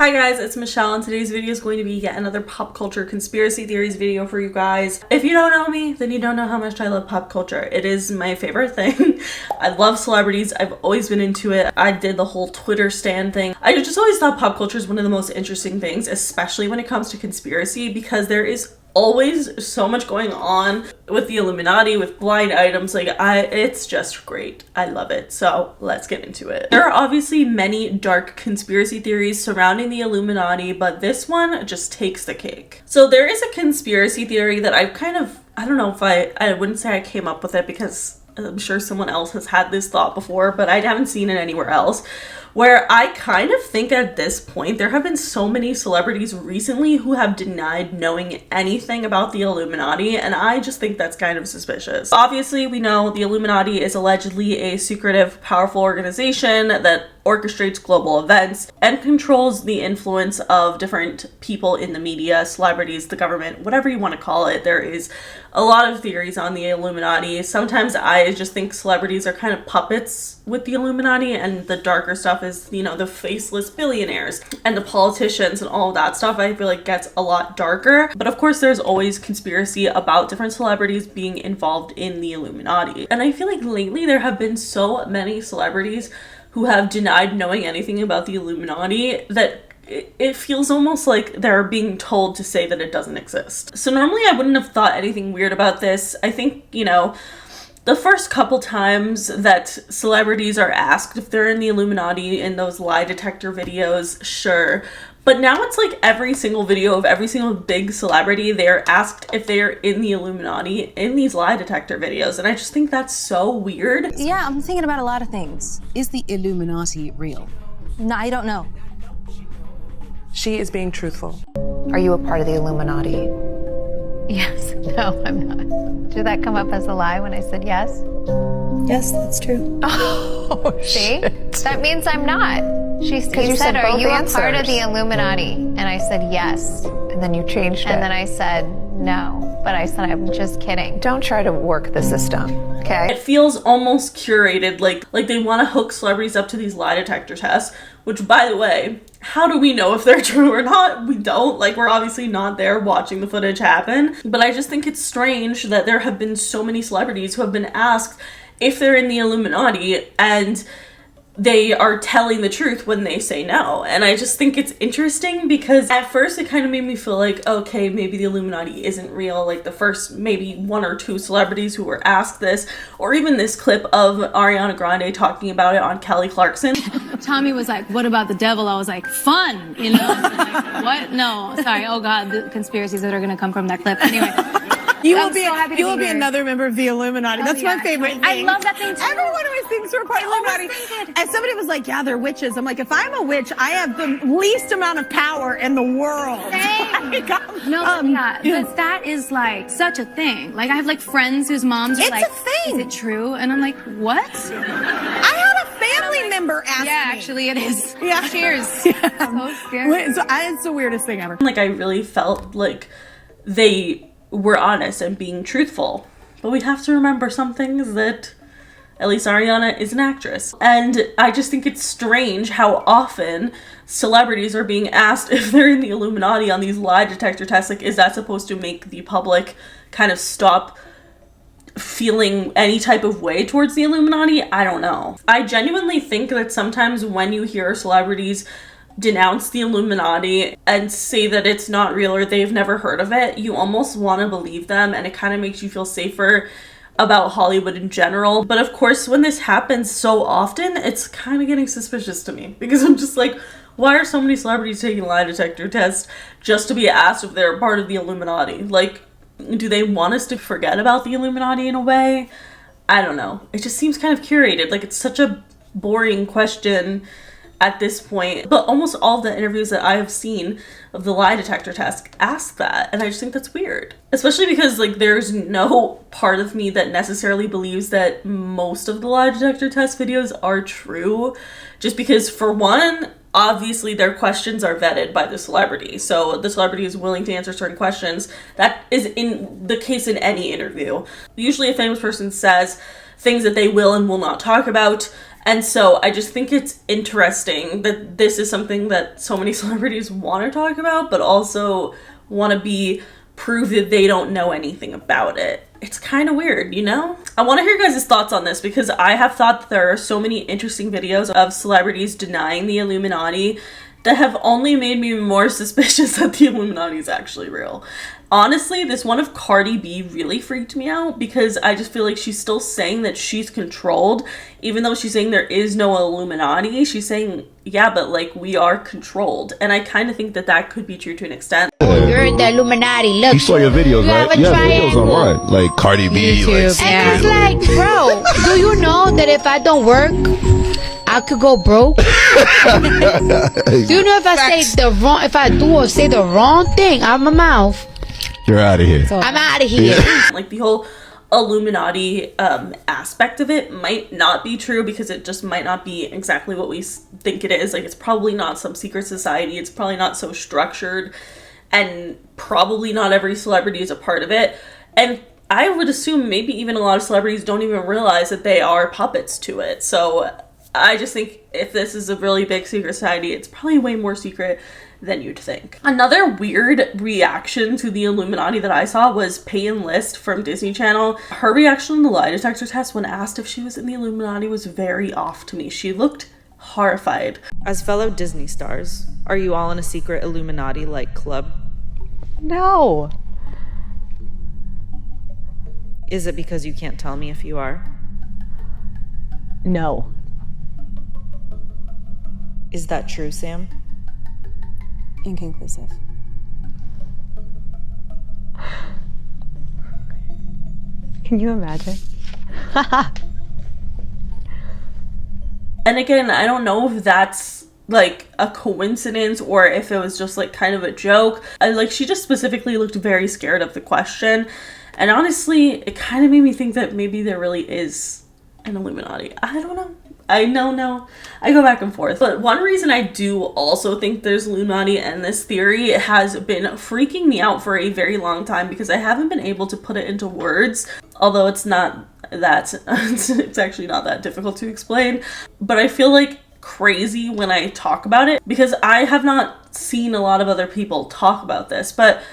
Hi guys, it's Michelle, and today's video is going to be yet another pop culture conspiracy theories video for you guys. If you don't know me, then you don't know how much I love pop culture. It is my favorite thing. I love celebrities. I've always been into it. I did the whole Twitter stan thing. I just always thought pop culture is one of the most interesting things, especially when it comes to conspiracy, because there is always so much going on with the Illuminati, with blind items. It's just great. I love it. So let's get into it. There are obviously many dark conspiracy theories surrounding the Illuminati, but this one just takes the cake. So there is a conspiracy theory that I don't know if I wouldn't say I came up with it, because I'm sure someone else has had this thought before, but I haven't seen it anywhere else, where I kind of think at this point there have been so many celebrities recently who have denied knowing anything about the Illuminati, and I just think that's kind of suspicious. Obviously, we know the Illuminati is allegedly a secretive, powerful organization that orchestrates global events and controls the influence of different people in the media, celebrities, the government, whatever you want to call it. There is a lot of theories on the Illuminati. Sometimes I just think celebrities are kind of puppets with the Illuminati, and the darker stuff is, you know, the faceless billionaires and the politicians and all of that stuff. I feel like gets a lot darker. But of course, there's always conspiracy about different celebrities being involved in the Illuminati. And I feel like lately there have been so many celebrities who have denied knowing anything about the Illuminati that it feels almost like they're being told to say that it doesn't exist. So normally I wouldn't have thought anything weird about this. I think, you know, the first couple times that celebrities are asked if they're in the Illuminati in those lie detector videos, sure. But now it's like every single video of every single big celebrity, they're asked if they're in the Illuminati in these lie detector videos. And I just think that's so weird. Yeah, I'm thinking about a lot of things. Is the Illuminati real? No, I don't know. She is being truthful. Are you a part of the Illuminati? Yes. No, I'm not. Did that come up as a lie when I said yes? Yes, that's true. Oh, See? shit. That means I'm not. She you said, said are both you a part of answers. the Illuminati? And I said yes. And then you changed it. And then I said no. But I said, I'm just kidding. Don't try to work the system, okay? It feels almost curated, like they want to hook celebrities up to these lie detector tests, which, by the way, how do we know if they're true or not? We don't. Like, we're obviously not there watching the footage happen. But I just think it's strange that there have been so many celebrities who have been asked if they're in the Illuminati, and they are telling the truth when they say no. And I just think it's interesting, because at first it kind of made me feel like, okay, maybe the Illuminati isn't real. Like the first maybe one or two celebrities who were asked this, or even this clip of Ariana Grande talking about it on Kelly Clarkson. Tommy was like, what about the devil? I was like, fun, you know? Like, what? No, sorry. Oh God, the conspiracies that are gonna come from that clip. Anyway. You I'm will be, so happy to you will be here. another member of the Illuminati. Oh, That's yeah. my favorite thing. I love that thing too. Everyone always thinks we're part of the Illuminati. And somebody was like, yeah, they're witches. I'm like, if I'm a witch, I have the least amount of power in the world. Same. No, but that is like such a thing. Like I have like friends whose moms are It's like, a thing. is it true? And I'm like, what? I had a family member ask me. Yeah, actually it is. Yeah. Cheers. Yeah. So scary. It's the weirdest thing ever. Like, I really felt like they were honest and being truthful. But we'd have to remember some things, that at least Ariana is an actress. And I just think it's strange how often celebrities are being asked if they're in the Illuminati on these lie detector tests. Like, is that supposed to make the public kind of stop feeling any type of way towards the Illuminati? I don't know. I genuinely think that sometimes when you hear celebrities denounce the Illuminati and say that it's not real or they've never heard of it, you almost want to believe them, and it kind of makes you feel safer about Hollywood in general. But of course, when this happens so often, it's kind of getting suspicious to me, because I'm just like, why are so many celebrities taking lie detector tests just to be asked if they're part of the Illuminati? Like, do they want us to forget about the Illuminati in a way? I don't know. It just seems kind of curated. Like, it's such a boring question at this point. But almost all the interviews that I have seen of the lie detector test ask that. And I just think that's weird. Especially because, like, there's no part of me that necessarily believes that most of the lie detector test videos are true. Just because, for one, obviously their questions are vetted by the celebrity. So the celebrity is willing to answer certain questions. That is in the case in any interview. Usually a famous person says things that they will and will not talk about, And so I just think it's interesting that this is something that so many celebrities want to talk about, but also want to prove that they don't know anything about it. It's kind of weird, you know? I want to hear your guys' thoughts on this because I have thought that there are so many interesting videos of celebrities denying the Illuminati that have only made me more suspicious that the Illuminati is actually real. Honestly, this one of Cardi B really freaked me out because I just feel like she's still saying that she's controlled, even though she's saying there is no Illuminati. She's saying, yeah, but like we are controlled. And I kind of think that that could be true to an extent. You're in the Illuminati. Look, you saw your videos, right? You have a videos online, like Cardi B, YouTube, like, and it's like, bro, do you know that if I don't work, I could go broke? Do you know if I do or say the wrong thing out of my mouth, you're out of here. I'm out of here. Like the whole Illuminati aspect of it might not be true because it just might not be exactly what we think it is. Like it's probably not some secret society. It's probably not so structured, and probably not every celebrity is a part of it. And I would assume maybe even a lot of celebrities don't even realize that they are puppets to it. So I just think if this is a really big secret society, it's probably way more secret than you'd think. Another weird reaction to the Illuminati that I saw was Peyton List from Disney Channel. Her reaction on the lie detector test when asked if she was in the Illuminati was very off to me. She looked horrified. As fellow Disney stars, are you all in a secret Illuminati-like club? No. Is it because you can't tell me if you are? No. Is that true, Sam? Inconclusive. Can you imagine? And again, I don't know if that's like a coincidence or if it was just like kind of a joke. She just specifically looked very scared of the question. And honestly, it kind of made me think that maybe there really is an Illuminati. I don't know. I go back and forth. But one reason I do also think there's Illuminati, and this theory has been freaking me out for a very long time because I haven't been able to put it into words, although it's actually not that difficult to explain. But I feel like crazy when I talk about it because I have not seen a lot of other people talk about this. But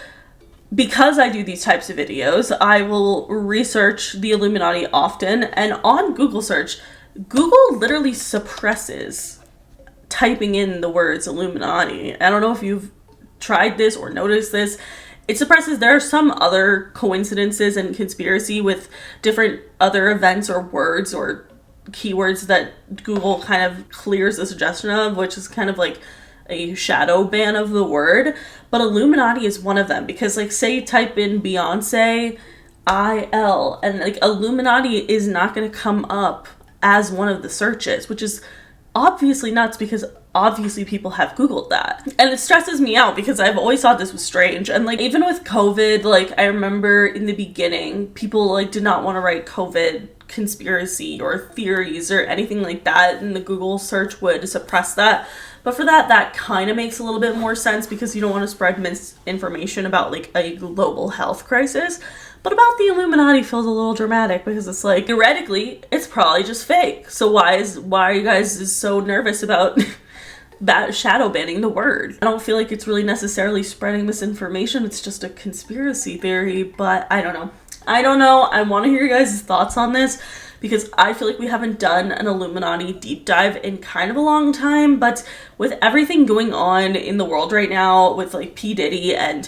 because I do these types of videos, I will research the Illuminati often, and on Google search, Google literally suppresses typing in the words Illuminati. I don't know if you've tried this or noticed this. It suppresses. There are some other coincidences and conspiracy with different other events or words or keywords that Google kind of clears the suggestion of, which is kind of like a shadow ban of the word. But Illuminati is one of them because, like, say type in Beyonce IL and like Illuminati is not going to come up as one of the searches, which is obviously nuts because obviously people have Googled that. And it stresses me out because I've always thought this was strange. And like even with COVID, like I remember in the beginning, people like did not want to write COVID conspiracy or theories or anything like that, and the Google search would suppress that. But for that kind of makes a little bit more sense because you don't want to spread misinformation about like a global health crisis. But about the Illuminati feels a little dramatic because it's like, theoretically, it's probably just fake. So why are you guys so nervous about shadow banning the word? I don't feel like it's really necessarily spreading misinformation. It's just a conspiracy theory, but I don't know. I want to hear your guys' thoughts on this because I feel like we haven't done an Illuminati deep dive in kind of a long time, but with everything going on in the world right now with like P. Diddy, and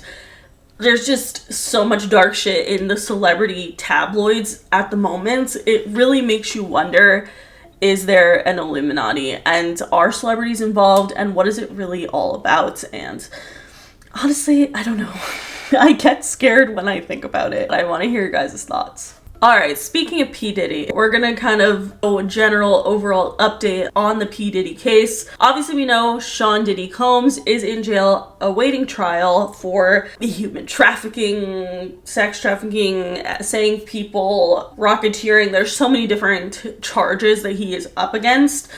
there's just so much dark shit in the celebrity tabloids at the moment, it really makes you wonder, is there an Illuminati and are celebrities involved and what is it really all about? And honestly, I don't know. I get scared when I think about it. I want to hear your guys' thoughts. Alright, speaking of P. Diddy, we're gonna kind of go a general overall update on the P. Diddy case. Obviously we know Sean Diddy Combs is in jail awaiting trial for human trafficking, sex trafficking, saying people, racketeering. There's so many different charges that he is up against.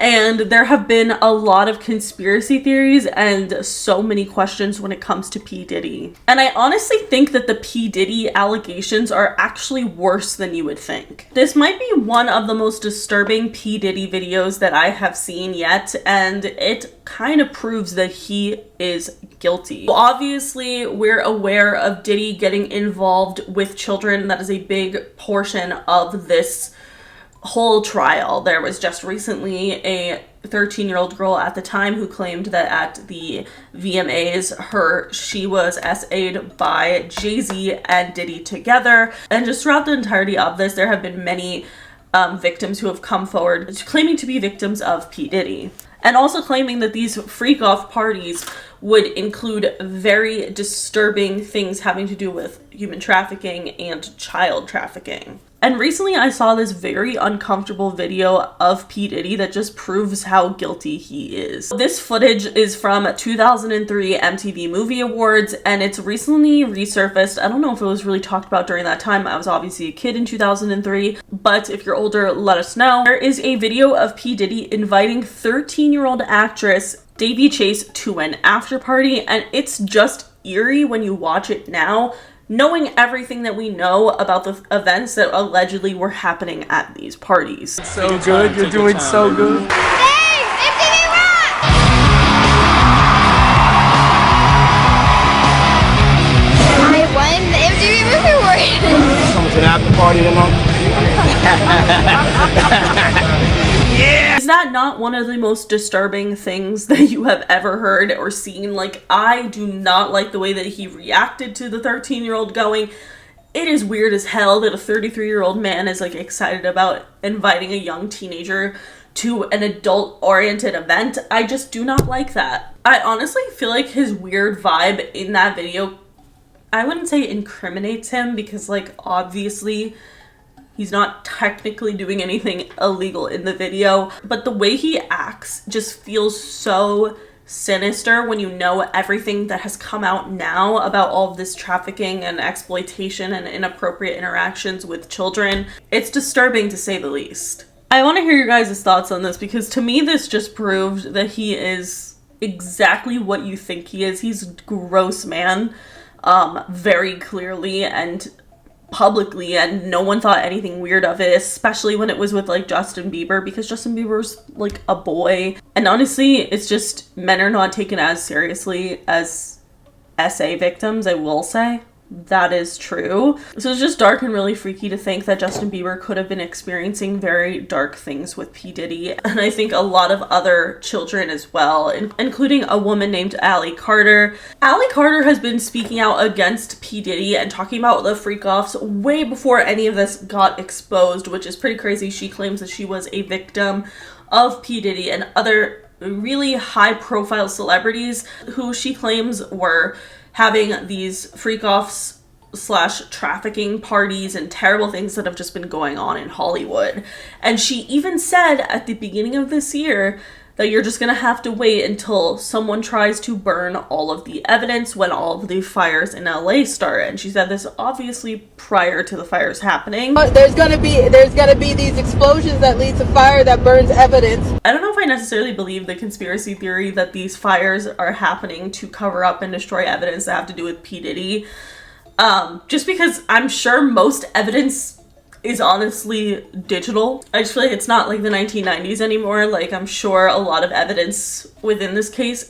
And there have been a lot of conspiracy theories and so many questions when it comes to P. Diddy. And I honestly think that the P. Diddy allegations are actually worse than you would think. This might be one of the most disturbing P. Diddy videos that I have seen yet, and it kind of proves that he is guilty. Obviously, we're aware of Diddy getting involved with children. That is a big portion of this whole trial. There was just recently a 13-year-old girl at the time who claimed that at the VMAs she was SA'd by Jay-Z and Diddy together. And just throughout the entirety of this, there have been many victims who have come forward claiming to be victims of P. Diddy, and also claiming that these freak-off parties would include very disturbing things having to do with human trafficking and child trafficking. And recently I saw this very uncomfortable video of P. Diddy that just proves how guilty he is. This footage is from 2003 MTV Movie Awards, and it's recently resurfaced. I don't know if it was really talked about during that time. I was obviously a kid in 2003, but if you're older, let us know. There is a video of P. Diddy inviting 13-year-old actress Davy Chase to an after party, and it's just eerie when you watch it now, knowing everything that we know about the events that allegedly were happening at these parties. So good, you're doing so good. Hey, MTV Rock! I won the MTV Movie Award. Coming to the after party tonight? Yeah! Is that not one of the most disturbing things that you have ever heard or seen? Like, I do not like the way that he reacted to the 13-year-old going. It is weird as hell that a 33-year-old man is like excited about inviting a young teenager to an adult-oriented event. I just do not like that. I honestly feel like his weird vibe in that video, I wouldn't say incriminates him, because like obviously he's not technically doing anything illegal in the video, but the way he acts just feels so sinister when you know everything that has come out now about all of this trafficking and exploitation and inappropriate interactions with children. It's disturbing to say the least. I want to hear your guys' thoughts on this, because to me this just proved that he is exactly what you think he is. He's a gross man, very clearly and publicly, and no one thought anything weird of it, especially when it was with like Justin Bieber, because Justin Bieber's like a boy. And honestly, it's just men are not taken as seriously as SA victims, I will say. That is true. So it's just dark and really freaky to think that Justin Bieber could have been experiencing very dark things with P. Diddy, and I think a lot of other children as well, including a woman named Allie Carter. Allie Carter has been speaking out against P. Diddy and talking about the freak-offs way before any of this got exposed, which is pretty crazy. She claims that she was a victim of P. Diddy and other really high-profile celebrities who she claims were having these freak-offs / trafficking parties and terrible things that have just been going on in Hollywood. And she even said at the beginning of this year that you're just gonna have to wait until someone tries to burn all of the evidence when all of the fires in LA start. And she said this obviously prior to the fires happening. There's gonna be these explosions that lead to fire that burns evidence. I don't know if I necessarily believe the conspiracy theory that these fires are happening to cover up and destroy evidence that have to do with P. Diddy. Just because I'm sure most evidence is honestly digital. I just feel like it's not like the 1990s anymore. Like, I'm sure a lot of evidence within this case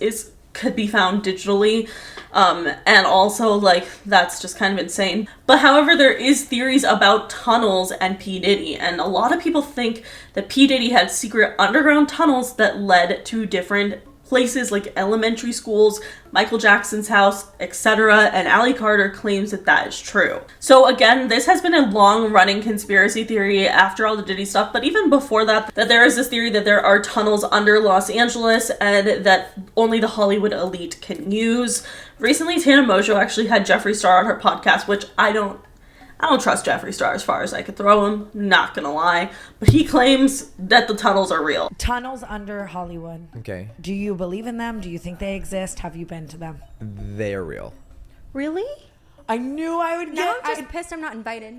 could be found digitally. And also, like, that's just kind of insane. But however, there is theories about tunnels and P. Diddy, and a lot of people think that P. Diddy had secret underground tunnels that led to different places like elementary schools, Michael Jackson's house, etc. And Allie Carter claims that that is true. So again, this has been a long-running conspiracy theory after all the Diddy stuff, but even before that, that there is this theory that there are tunnels under Los Angeles and that only the Hollywood elite can use. Recently, Tana Mojo actually had Jeffree Star on her podcast, which I don't trust Jeffree Star as far as I could throw him, not gonna lie. But he claims that the tunnels are real. Tunnels under Hollywood. Okay. Do you believe in them? Do you think they exist? Have you been to them? They are real. Really? I knew I would Now get... I'm just pissed I'm not invited.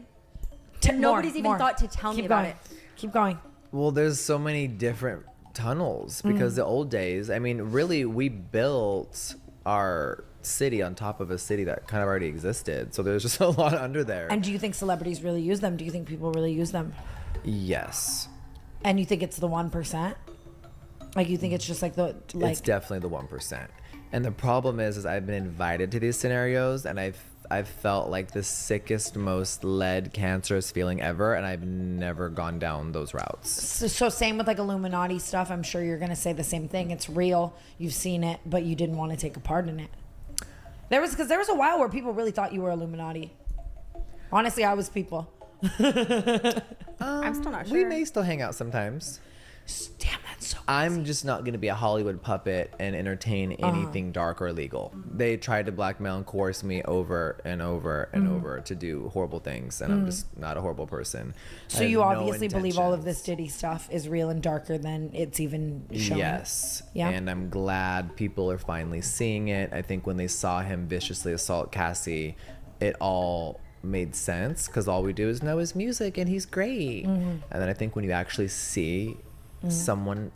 More, Nobody's even more. thought to tell me Keep about going. it. Keep going. Well, there's so many different tunnels because the old days, I mean, really, we built our city on top of a city that kind of already existed. So there's just a lot under there. And do you think celebrities really use them? Do you think people really use them? Yes. And you think it's the 1%? Like, you think it's just like the It's definitely the 1%. And the problem is I've been invited to these scenarios, and I've felt like the sickest, most lead, cancerous feeling ever, and I've never gone down those routes. So same with like Illuminati stuff. I'm sure you're gonna say the same thing. It's real. You've seen it, but you didn't want to take a part in it. There was a while where people really thought you were Illuminati. Honestly, I was people. I'm still not sure. We may still hang out sometimes. Damn, that's so crazy. I'm just not going to be a Hollywood puppet and entertain anything dark or illegal. They tried to blackmail and coerce me over and over and over to do horrible things, and I'm just not a horrible person. So you obviously believe all of this Diddy stuff is real and darker than it's even shown. Yes. Yeah. And I'm glad people are finally seeing it. I think when they saw him viciously assault Cassie, it all made sense because all we do is know his music and he's great. And then I think when you actually see someone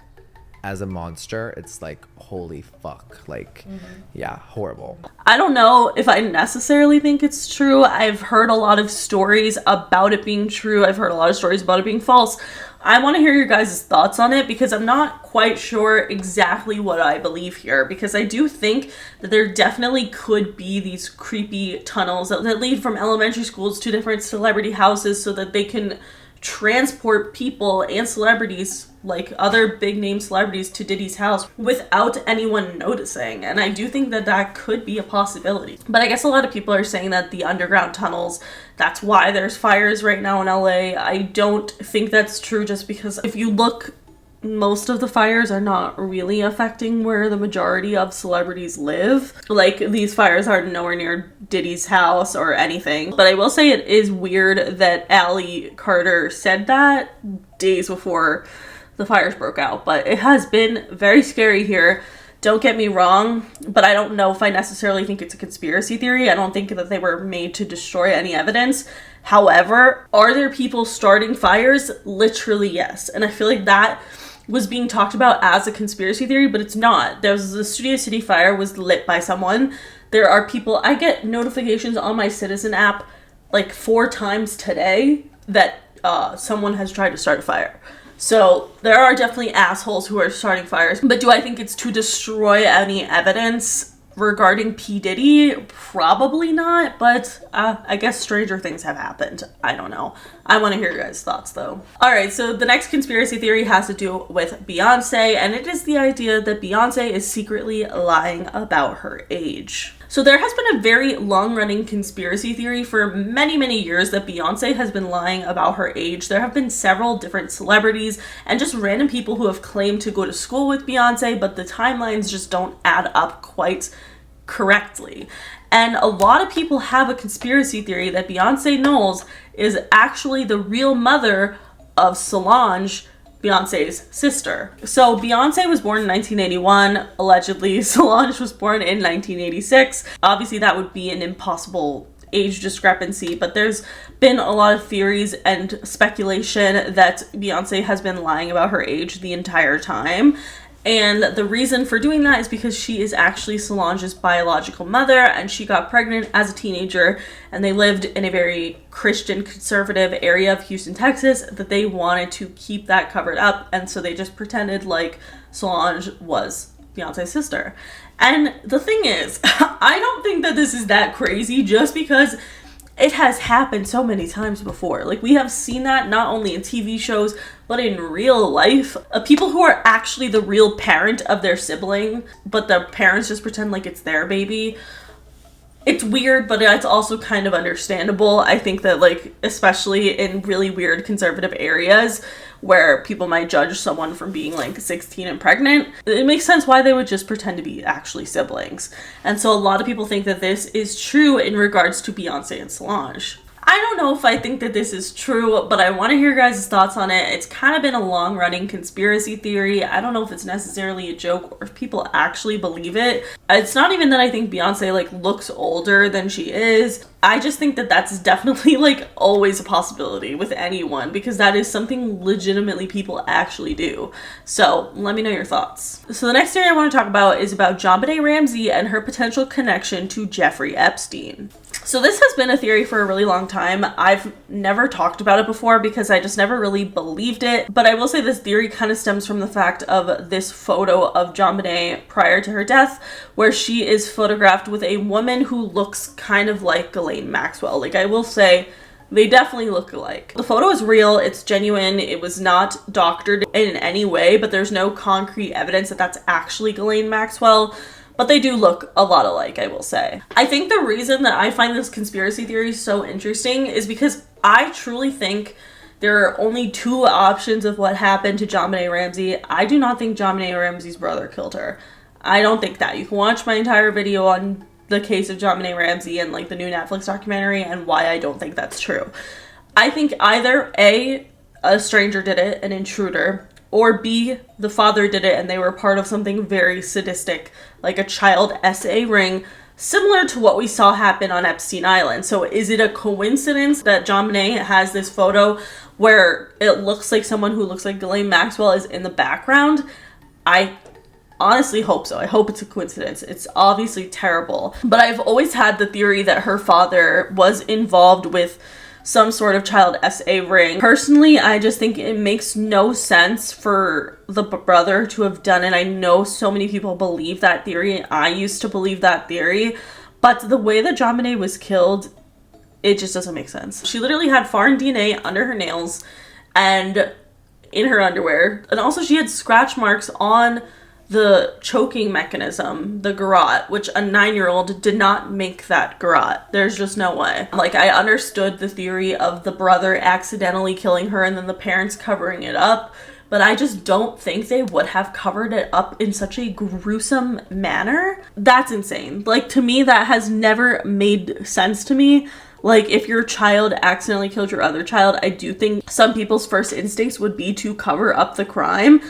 as a monster, it's like, holy fuck, like yeah, horrible. I don't know if I necessarily think it's true. I've heard a lot of stories about it being true. I've heard a lot of stories about it being false. I want to hear your guys' thoughts on it because I'm not quite sure exactly what I believe here, because I do think that there definitely could be these creepy tunnels that lead from elementary schools to different celebrity houses so that they can transport people and celebrities, like other big name celebrities, to Diddy's house without anyone noticing. And I do think that that could be a possibility. But I guess a lot of people are saying that the underground tunnels, that's why there's fires right now in LA. I don't think that's true, just because if you look, most of the fires are not really affecting where the majority of celebrities live. Like, these fires are nowhere near Diddy's house or anything. But I will say it is weird that Allie Carter said that days before the fires broke out. But it has been very scary here. Don't get me wrong, but I don't know if I necessarily think it's a conspiracy theory. I don't think that they were made to destroy any evidence. However, are there people starting fires? Literally, yes. And I feel like that was being talked about as a conspiracy theory, but it's not. There's the Studio City fire was lit by someone. There are people, I get notifications on my Citizen app like 4 times today that someone has tried to start a fire. So there are definitely assholes who are starting fires. But do I think it's to destroy any evidence regarding P. Diddy? Probably not, but I guess stranger things have happened. I don't know. I want to hear your guys' thoughts though. Alright, so the next conspiracy theory has to do with Beyonce, and it is the idea that Beyonce is secretly lying about her age. So there has been a very long-running conspiracy theory for many, many years that Beyonce has been lying about her age. There have been several different celebrities and just random people who have claimed to go to school with Beyonce, but the timelines just don't add up quite correctly. And a lot of people have a conspiracy theory that Beyonce Knowles is actually the real mother of Solange, Beyonce's sister. So Beyonce was born in 1981. Allegedly, Solange was born in 1986. Obviously, that would be an impossible age discrepancy, but there's been a lot of theories and speculation that Beyonce has been lying about her age the entire time. And the reason for doing that is because she is actually Solange's biological mother, and she got pregnant as a teenager, and they lived in a very Christian conservative area of Houston, Texas, that they wanted to keep that covered up, and so they just pretended like Solange was Beyonce's sister. And the thing is, I don't think that this is that crazy, just because it has happened so many times before. Like, we have seen that not only in TV shows, but in real life. People who are actually the real parent of their sibling, but the parents just pretend like it's their baby. It's weird, but it's also kind of understandable. I think that, like, especially in really weird conservative areas where people might judge someone from being like 16 and pregnant, it makes sense why they would just pretend to be actually siblings. And so a lot of people think that this is true in regards to Beyonce and Solange. I don't know if I think that this is true, but I want to hear your guys' thoughts on it. It's kind of been a long-running conspiracy theory. I don't know if it's necessarily a joke or if people actually believe it. It's not even that I think Beyonce like looks older than she is. I just think that that's definitely like always a possibility with anyone, because that is something legitimately people actually do. So let me know your thoughts. So the next theory I want to talk about is about JonBenet Ramsey and her potential connection to Jeffrey Epstein. So this has been a theory for a really long time. I've never talked about it before because I just never really believed it. But I will say this theory kind of stems from the fact of this photo of JonBenet prior to her death, where she is photographed with a woman who looks kind of like Ghislaine Maxwell. Like, I will say, they definitely look alike. The photo is real, it's genuine, it was not doctored in any way, but there's no concrete evidence that that's actually Ghislaine Maxwell. But they do look a lot alike, I will say. I think the reason that I find this conspiracy theory so interesting is because I truly think there are only two options of what happened to JonBenet Ramsey. I do not think JonBenet Ramsey's brother killed her. I don't think that. You can watch my entire video on the case of JonBenet Ramsey and like the new Netflix documentary and why I don't think that's true. I think either A, a stranger did it, an intruder, or B, the father did it and they were part of something very sadistic, like a child SA ring, similar to what we saw happen on Epstein Island. So is it a coincidence that JonBenet has this photo where it looks like someone who looks like Ghislaine Maxwell is in the background? I honestly hope so. I hope it's a coincidence. It's obviously terrible. But I've always had the theory that her father was involved with some sort of child SA ring. Personally, I just think it makes no sense for the brother to have done it. I know so many people believe that theory. I used to believe that theory. But the way that JonBenet was killed, it just doesn't make sense. She literally had foreign DNA under her nails and in her underwear. And also she had scratch marks on the choking mechanism, the garrote, which a 9-year-old did not make that garrote. There's just no way. Like, I understood the theory of the brother accidentally killing her and then the parents covering it up, but I just don't think they would have covered it up in such a gruesome manner. That's insane. Like, to me, that has never made sense to me. Like, if your child accidentally killed your other child, I do think some people's first instincts would be to cover up the crime.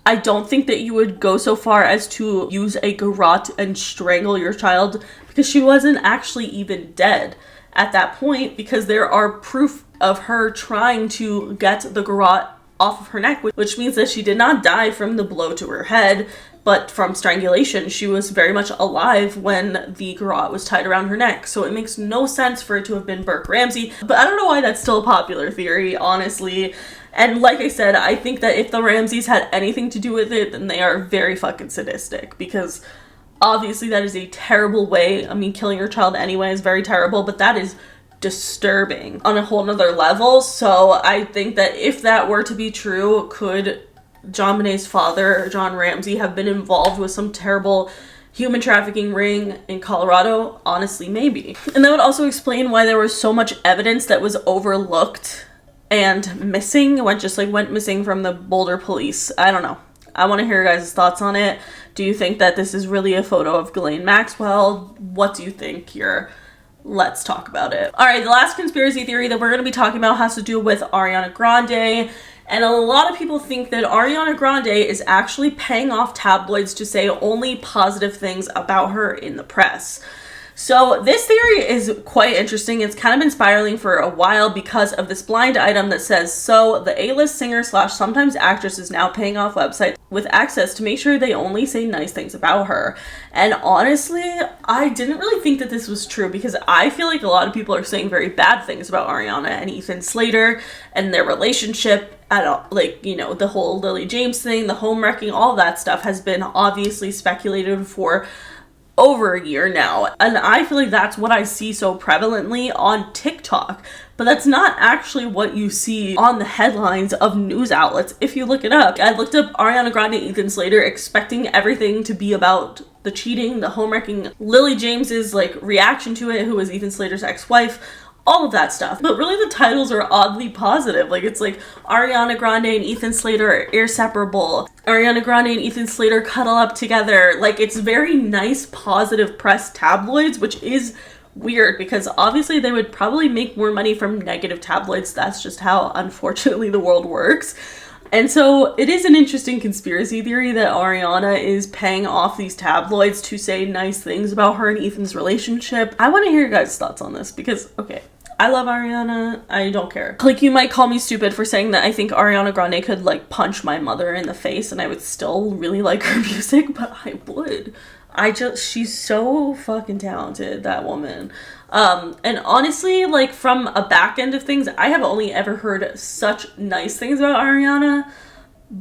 I don't think that you would go so far as to use a garrote and strangle your child, because she wasn't actually even dead at that point, because there are proof of her trying to get the garrote off of her neck, which means that she did not die from the blow to her head, but from strangulation. She was very much alive when the garrote was tied around her neck. So it makes no sense for it to have been Burke Ramsey. But I don't know why that's still a popular theory, honestly. And like I said, I think that if the Ramseys had anything to do with it, then they are very fucking sadistic, because obviously that is a terrible way. I mean, killing your child anyway is very terrible, but that is disturbing on a whole nother level. So I think that if that were to be true, could JonBenet's father, John Ramsey, have been involved with some terrible human trafficking ring in Colorado? Honestly, maybe. And that would also explain why there was so much evidence that was overlooked and missing, went missing from the Boulder police. I don't know. I want to hear your guys' thoughts on it. Do you think that this is really a photo of Ghislaine Maxwell? What do you think here? Let's talk about it. All right, the last conspiracy theory that we're going to be talking about has to do with Ariana Grande. And a lot of people think that Ariana Grande is actually paying off tabloids to say only positive things about her in the press. So this theory is quite interesting. It's kind of been spiraling for a while because of this blind item that says, so the A-list singer / sometimes actress is now paying off websites with access to make sure they only say nice things about her. And honestly, I didn't really think that this was true, because I feel like a lot of people are saying very bad things about Ariana and Ethan Slater and their relationship. The whole Lily James thing, the home wrecking, all that stuff has been obviously speculated for over a year now, and I feel like that's what I see so prevalently on TikTok, but that's not actually what you see on the headlines of news outlets if you look it up. I looked up Ariana Grande, Ethan Slater, expecting everything to be about the cheating, the home wrecking, Lily James's reaction to it, who was Ethan Slater's ex-wife, all of that stuff. But really the titles are oddly positive. It's like Ariana Grande and Ethan Slater are inseparable. Ariana Grande and Ethan Slater cuddle up together. It's very nice, positive press tabloids, which is weird because obviously they would probably make more money from negative tabloids. That's just how, unfortunately, the world works. And so it is an interesting conspiracy theory that Ariana is paying off these tabloids to say nice things about her and Ethan's relationship. I want to hear your guys' thoughts on this because, okay, I love Ariana. I don't care. Like, you might call me stupid for saying that I think Ariana Grande could like punch my mother in the face and I would still really like her music, but I would. She's so fucking talented, that woman. And honestly, like, from a back end of things, I have only ever heard such nice things about Ariana.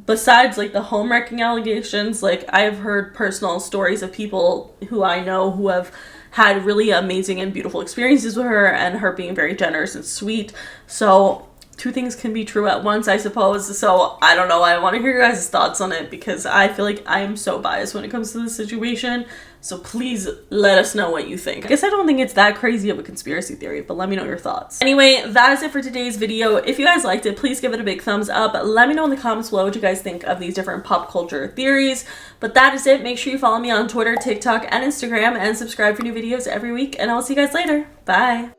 Besides, like, the home wrecking allegations, like, I've heard personal stories of people who I know who have had really amazing and beautiful experiences with her, and her being very generous and sweet. So two things can be true at once, I suppose. So I don't know. I want to hear your guys' thoughts on it because I feel like I am so biased when it comes to this situation. So please let us know what you think. I guess I don't think it's that crazy of a conspiracy theory, but let me know your thoughts. Anyway, that is it for today's video. If you guys liked it, please give it a big thumbs up. Let me know in the comments below what you guys think of these different pop culture theories. But that is it. Make sure you follow me on Twitter, TikTok, and Instagram, and subscribe for new videos every week. And I'll see you guys later. Bye.